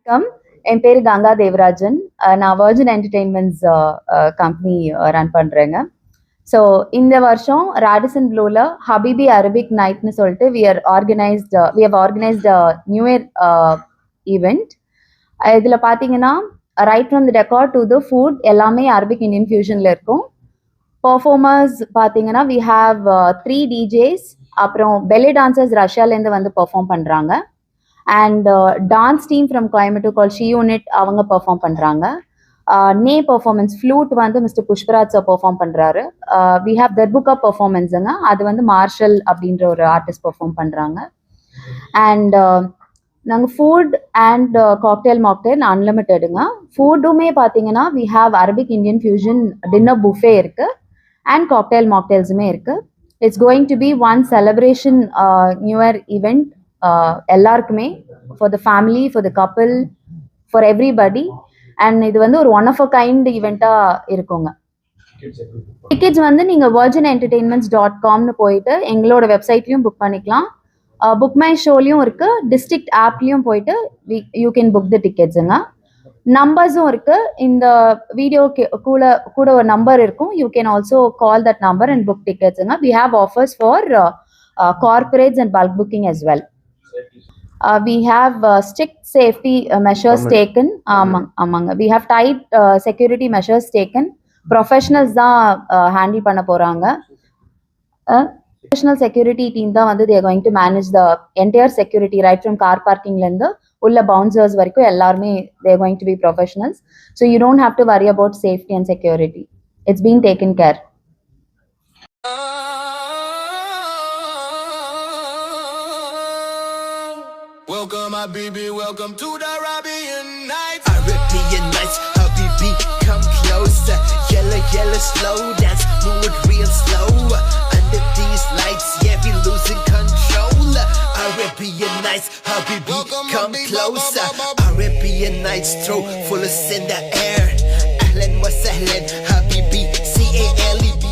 Come என் பேர் கங்கா தேவராஜன். நான் Virgin entertainments company run பண்ணுறேங்க. ஸோ இந்த வருஷம் ராடிசன் ப்ளூவில் ஹபிபி அரபிக் நைட்னு சொல்லிட்டு we have organised new year event. இதில் பார்த்தீங்கன்னா right from the decor to the food எல்லாமே அரபிக் இந்தியன் ஃபியூஷனில் இருக்கும். பர்ஃபார்மர்ஸ் பார்த்தீங்கன்னா வி ஹாவ் 3 DJs, அப்புறம் பெல்லி டான்சர்ஸ் ரஷ்யாலேருந்து வந்து பெர்ஃபார்ம் பண்ணுறாங்க. And dance team from Coimbatore call she unit அவங்க பெர்ஃபார்ம் பண்ணுறாங்க. நே பெர்ஃபார்மன்ஸ் ஃப்ளூட் வந்து மிஸ்டர் புஷ்பராஜ் சார் பெர்ஃபார்ம் பண்ணுறாரு. வி ஹாவ் தர்புகா பெர்ஃபார்மன்ஸுங்க, அது வந்து மார்ஷல் அப்படின்ற ஒரு ஆர்டிஸ்ட் பெர்ஃபார்ம் பண்ணுறாங்க. அண்ட் நாங்கள் ஃபுட் அண்ட் மாக்டெயில் அன்லிமிட்டெடுங்க. ஃபுட்டுமே பார்த்தீங்கன்னா we have Arabic Indian fusion dinner buffet இருக்குது அண்ட் மாக்டெயில்ஸுமே இருக்குது. It's going to be one celebration new year event எல்லாருக்குமே, for the family, for the couple, for everybody. And இது வந்து ஒரு ஒன் ஆஃப் அ கைண்ட் ஈவெண்ட்டாக இருக்குங்க. டிக்கெட்ஸ் வந்து நீங்கள் virginentertainments.comனு போயிட்டு எங்களோட வெப்சைட்லையும் புக் பண்ணிக்கலாம். புக் மை ஷோலையும் இருக்குது, டிஸ்ட்ரிக்ட் ஆப்லேயும் போயிட்டு யூ கேன் புக் த டிக்கெட்ஸுங்க. நம்பர்ஸும் இருக்குது, இந்த வீடியோ கூட ஒரு நம்பர் இருக்கும். You can also call that number and book டிக்கெட்ஸுங்க. We have offers for corporates and bulk booking as well. We have strict safety measures taken. ஆமாங்க, we have tight security measures taken. Professionals தான் handle பண்ண போறாங்க. Professional security team தான் வந்து they are going to manage the entire security right from car parking ல இருந்து உள்ள bouncers வரைக்கும் எல்லாருமே they are going to be professionals. So you don't have to worry about safety and security. It's being taken care. Welcome, Habibi, welcome to the Arabian Nights. Arabian Nights, Habibi, come closer. Yellow, yellow, slow dance, move it real slow. Under these lights, yeah, we losing control. Arabian Nights, Habibi, come closer. Arabian Nights, throw full of in the air. Ahlan wa sahlan, Habibi, CALEB.